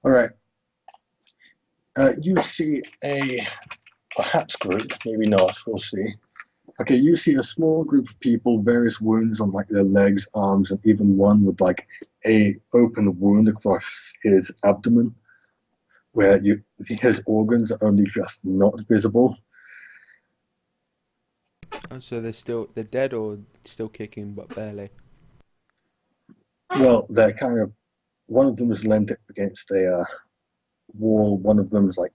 All right. You see a perhaps group, maybe not. We'll see. Okay, you see a small group of people, various wounds on like their legs, arms, and even one with like a open wound across his abdomen, where you his organs are only just not visible. Oh, so they're dead or still kicking but barely. Well, they're kind of one of them is leant against a wall. One of them is like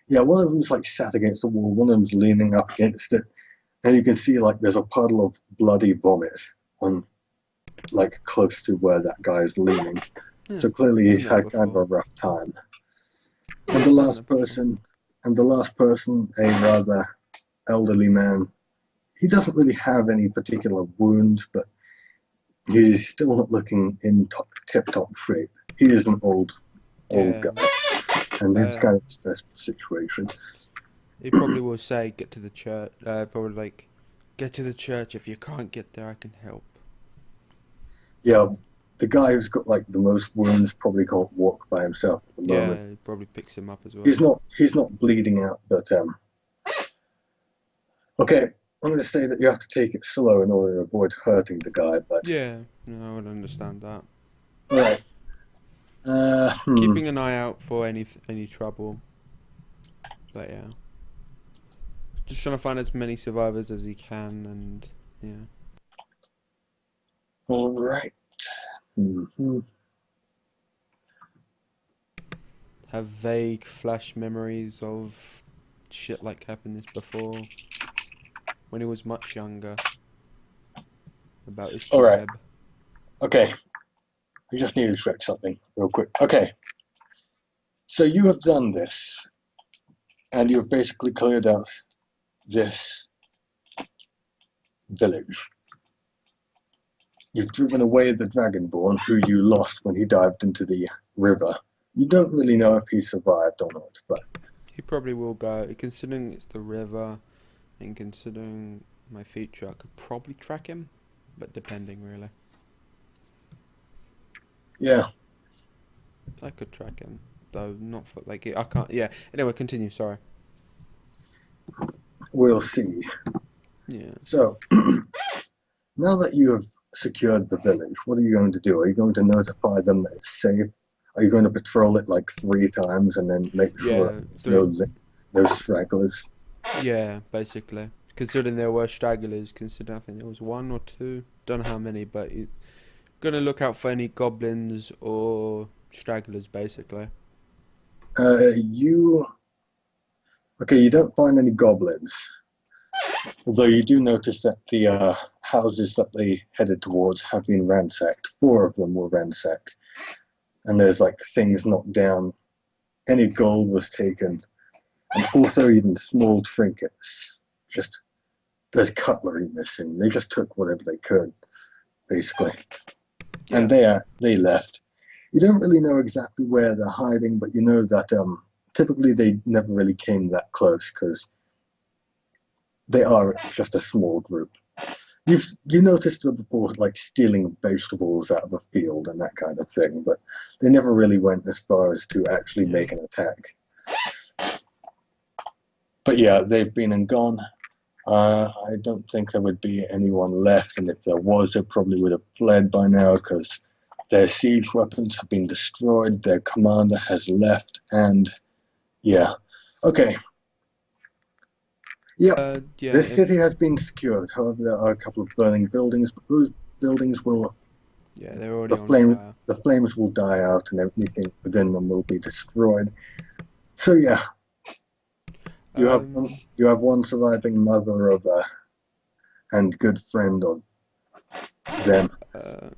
one of them's like sat against the wall. One of them's leaning up against it, and you can see like there's a puddle of bloody vomit on like close to where that guy is leaning. Yeah, So clearly been he's there had kind of before. a rough time. And Yeah, the I've done last that before. person, and the last person, a rather elderly man. He doesn't really have any particular wounds, but he's still not looking in tip-top shape. He is an old Yeah. guy, and he's Uh, kind of a stressful situation. he probably will say, "Get to the church." Probably like, "Get to the church. If you can't get there, I can help." Yeah, the guy who's got like the most wounds probably can't walk by himself at the moment. Yeah, he probably picks him up as He's well. not he's not bleeding out, but okay. I'm going to say that you have to take it slow in order to avoid hurting the guy. But Yeah, no, I would understand that. all right, Keeping an eye out for any trouble. But yeah, just trying to find as many survivors as he can, and yeah, all right. Mm-hmm. have vague flash memories of shit like happened this before when he was much younger about his All right. tribe. Okay. I just need to check something real quick. Okay. So you have done this, and you have basically cleared out this village. You've driven away the Dragonborn, who you lost when he dived into the river. You don't really know if he survived or not, but He probably will go. Considering it's the river, and considering my feature, I could probably track him, but depending really, yeah, I could track him. Though not for like I can't. Yeah. Anyway, continue. Sorry. we'll see. Yeah. So now that you have secured the village, what are you going to do? Are you going to notify them that it's safe? Are you going to patrol it like 3 times and then make sure Yeah. there's Three. no stragglers? Yeah. Basically, considering there were stragglers, considering I think there was one or two. Don't know how many, but you gonna look out for any goblins or stragglers, basically. You okay? You don't find any goblins, although you do notice that the houses that they headed towards have been ransacked. 4 of them were ransacked, and there's like things knocked down. Any gold was taken, and also even small trinkets. Just there's cutlery missing. They just took whatever they could, basically, and Yeah. they left. You don't really know exactly where they're hiding, but you know that typically they never really came that close because they are just a small group. You noticed them before, like stealing vegetables out of a field and that kind of thing, but they never really went as far as to actually Yeah. make an attack. But yeah, they've been and gone. I don't think there would be anyone left, and if there was, they probably would have fled by now because their siege weapons have been destroyed, their commander has left, and yeah. Okay, yep. Yeah. This If city has been secured. However, there are a couple of burning buildings, but those buildings will yeah, they're already the on flame fire. the flames will die out and everything within them will be destroyed. So yeah, Um. you have one surviving mother of and good friend of them.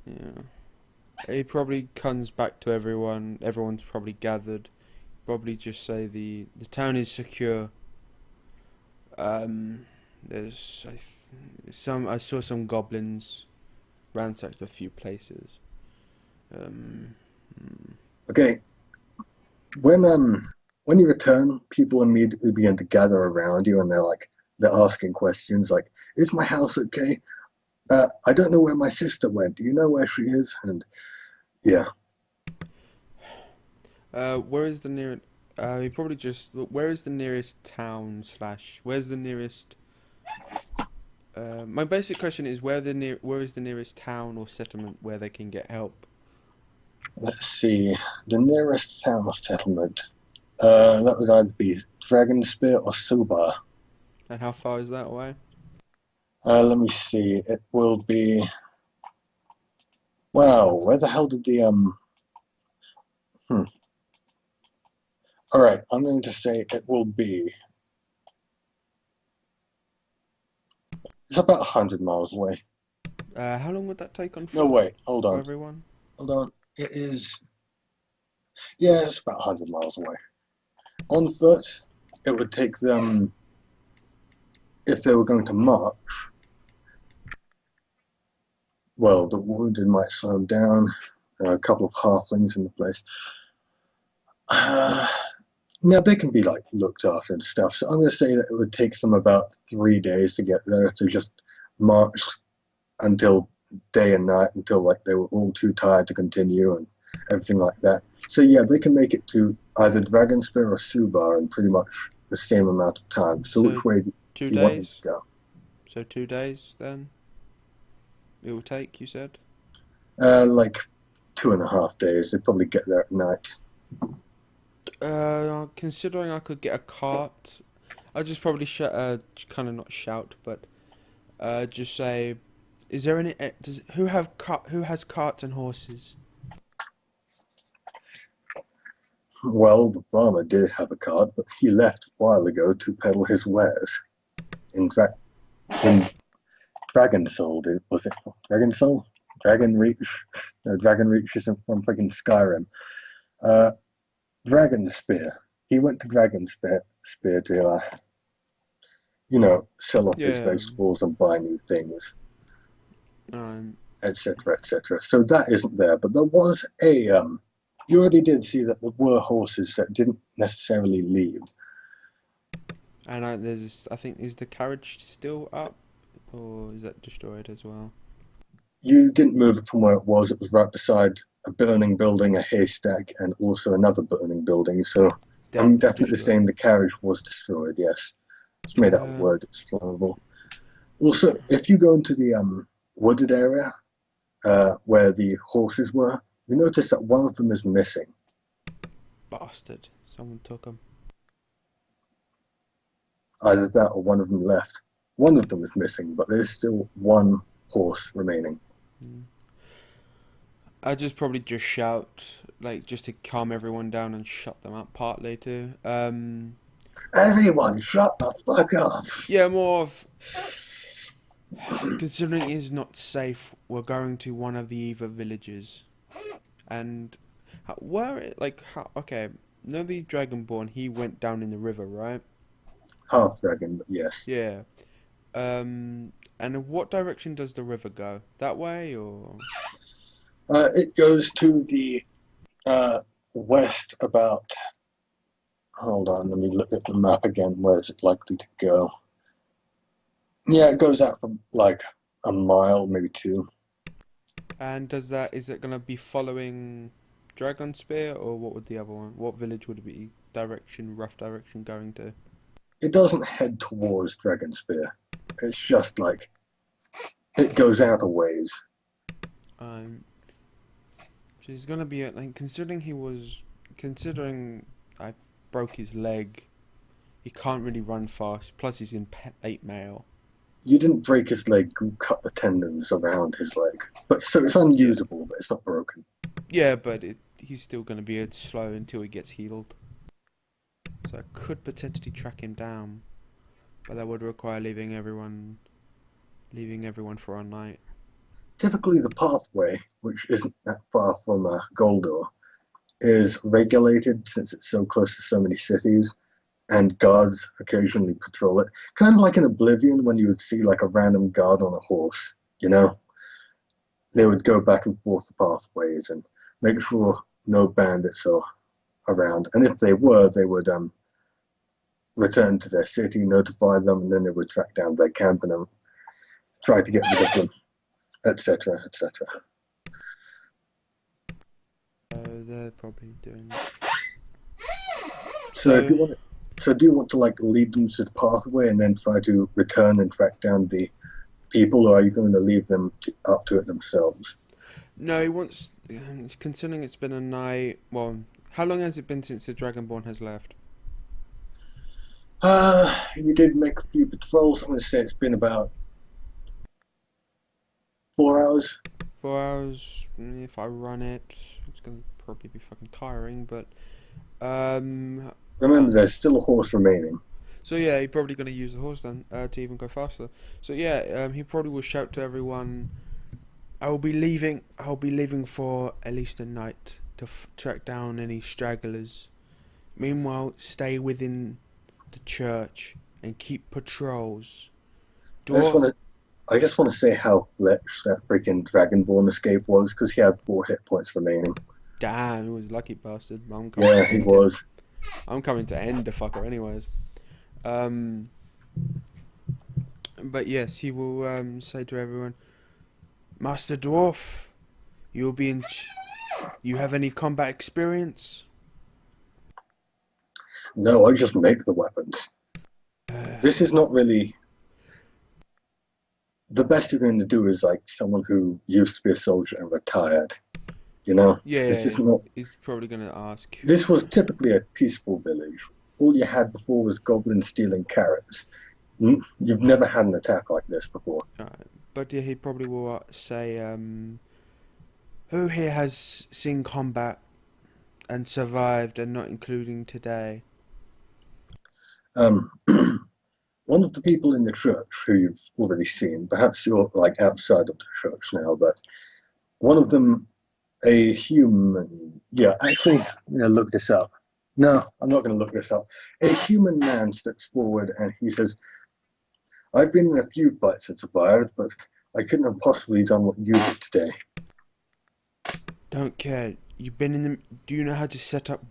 Yeah. He probably comes back to everyone. Everyone's probably gathered. Probably just say the town is secure. Um. There's some. I saw some goblins ransacked a few places. Um. Okay, when when you return, people immediately begin to gather around you and they're asking questions like, "Is my house okay? I don't know where my sister went. Do you know where she is?" And yeah, Where is the nearest? You probably just. Where is the nearest town slash? Where's the nearest? My basic question is where is the nearest town or settlement where they can get help? Let's see. The nearest town or settlement. That would either be Dragonspear or Suba. And how far is that away? Let me see. It will be. Wow, where the hell did the. Hmm. All right, I'm going to say it will be. It's about 100 miles away. How long would that take on No, foot wait, hold for on. everyone? Hold on. It is. Yeah, it's about 100 miles away. On foot, it would take them, if they were going to march, well, the wounded might slow them down. There are a couple of halflings in the place. Uh, Now, they can be like looked after and stuff. So I'm going to say that it would take them about 3 days to get there to just march until day and night until like they were all too tired to continue and everything like that. So yeah, they can make it to either Dragonspear or Subar in pretty much the same amount of time. So So which way do two you want them to days. go? So 2 days then it will take. You said. Like 2.5 days. They'd probably get there at night. Considering I could get a cart, I'd just probably kind of not shout, but just say, is there any who has carts and horses? Well, the farmer did have a cart, but he left a while ago to peddle his wares. In fact, in Dragon Soul, was it Dragon Soul? Dragon Reach? No, Dragon Reach isn't from freaking Skyrim. Uh, Dragon Spear. He went to Dragon Spear to, sell off his Yeah. vegetables and buy new things, Um. etc., etc. So that isn't there, but there was a. You already did see that there were horses that didn't necessarily leave. And I think is the carriage still up, or is that destroyed as well? You didn't move it from where it was. It was right beside a burning building, a haystack, and also another burning building. So I'm definitely Destroyed. saying the carriage was destroyed. Yes, it's made out of Um. wood. It's flammable. Also, if you go into the wooded area where the horses were, you notice that one of them is missing. Bastard. Someone took them. Either that or one of them left. One of them is missing, but there's still one horse remaining. I just probably just shout, like, just to calm everyone down and shut them up partly too. Everyone, shut the fuck up! Yeah, more of considering it is not safe. We're going to one of the Eva villages, and okay, no, the Dragonborn. He went down in the river, right? Half dragon, but yes. Yeah. And in what direction does the river go? That way or? It goes to the uh, west about. Hold on, let me look at the map again. Where is it likely to go? Yeah, it goes out for like a mile, maybe two. And is it gonna be following Dragon Spear or what would the other one? What village would it be rough direction going to? It doesn't head towards Dragonspear. It's just like it goes out a ways. Um, she's gonna be like considering I broke his leg, he can't really run fast. Plus he's in 8 mail. You didn't break his leg, you cut the tendons around his leg. But so it's Yeah. unusable, but it's not broken. Yeah, but he's still gonna be slow until he gets healed. So I could potentially track him down, but that would require leaving everyone for a night. Typically, the pathway, which isn't that far from Goldor, is regulated since it's so close to so many cities, and guards occasionally patrol it. Kind of like in Oblivion when you would see like a random guard on a horse, you know? They would go back and forth the pathways and make sure no bandits are around. And if they were, they would return to their city, notify them, and then they would track down their camp and try to get rid of them, etc., etc. So they're probably doing that. So do you want to like lead them to the pathway and then try to return and track down the people, or are you going to leave them up to it themselves? no, he wants. Considering it's been a night. Well, how long has it been since the Dragonborn has left? You did make a few patrols. I'm going to say it's been about 4 hours. 4 hours. If I run it, it's gonna probably be fucking tiring. But Remember, there's still a horse remaining. so yeah, he's probably gonna use the horse then to even go faster. So yeah, he probably will shout to everyone. I'll be leaving. I'll be leaving for at least a night to track down any stragglers. Meanwhile, stay within the church and keep patrols. I just Dwarf. want to, I just want to say how glitch that freaking Dragonborn escape was because he had 4 hit points remaining. Damn, he was a lucky bastard. Yeah, he was. I'm coming to end the fucker anyways. Um, but yes, he will say to everyone, Master Dwarf, you'll be in. You have any combat experience? No, I just make the weapons. This is not really the best you're going to do. Is like someone who used to be a soldier and retired. You know, Yeah, this is not. he's probably gonna ask. This was typically a peaceful village. All you had before was goblins stealing carrots. You've never had an attack like this before. But yeah, he probably will say, who here has seen combat and survived, and not including today? Um, one of the people in the church who you've already seen, perhaps you're like outside of the church now, but one of them, a human, yeah, actually, I'm gonna look this up. No, I'm not gonna look this up. A human man steps forward and he says, I've been in a few fights and survived, but I couldn't have possibly done what you did today. Don't care. You've been in the. Do you know how to set up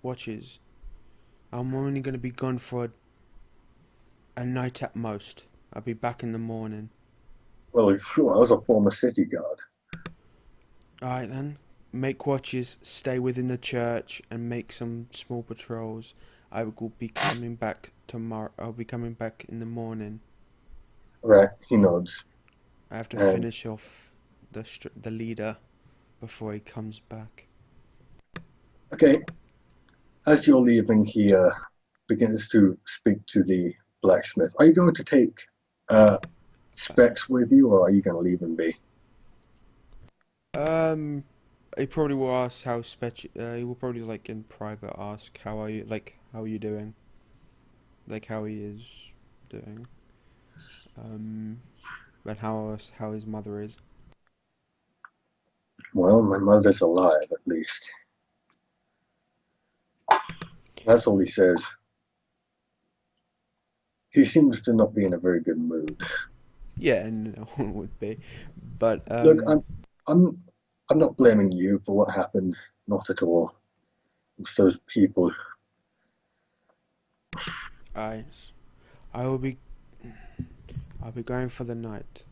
watches? I'm only gonna be gone for a night at most. I'll be back in the morning. Well, sure, I was a former city guard. Alright then. Make watches, stay within the church, and make some small patrols. I will be coming back tomorrow. I'll be coming back in the morning. Right, he nods. I have to And finish off the leader before he comes back. okay, as you're leaving, he begins to speak to the blacksmith. Are you going to take Specs with you, or are you going to leave him be? He probably will ask how he will probably like in private ask how are you, like how are you doing, like how he is doing, and how his mother is. Well, my mother's alive, at least. That's all he says. He seems to not be in a very good mood. Yeah, and no one would be, but Look, I'm, I'm not blaming you for what happened. Not at all. It's those people. I, I will be, I'll be going for the night.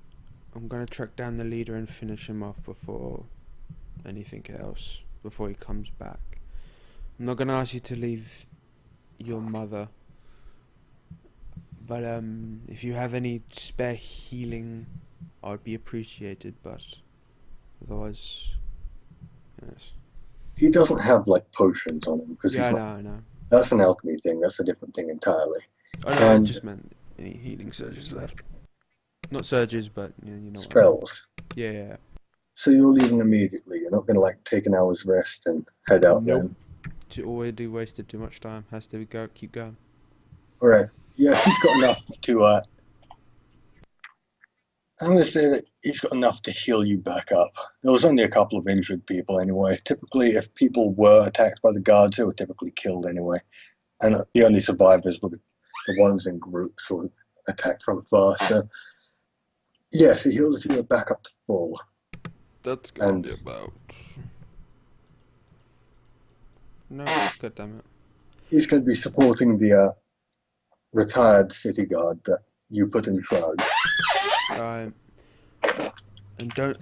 I'm gonna track down the leader and finish him off before anything else, before he comes back. I'm not gonna ask you to leave your mother, but if you have any spare healing, I would be appreciated. But otherwise, yes. He doesn't have like potions on him because Yeah, he's I know, not. I know. That's an alchemy thing. That's a different thing entirely. I know. I And just meant any healing surges left. Not surges, but yeah, you know what I mean. spells. Yeah, yeah, yeah. So you're leaving immediately. You're not going to like take an hour's rest and head out Nope. then. Already wasted too much time. Has to go. Keep going. All right. Yeah, he's got enough to. I'm going to say that he's got enough to heal you back up. There was only a couple of injured people anyway. Typically, if people were attacked by the guards, they were typically killed anyway. And the only survivors were the ones in groups or attacked from far. So, yes, he heals you back up to full. That's gonna And be about. No, god damn it. he's going to be supporting the retired city guard that you put in charge. And don't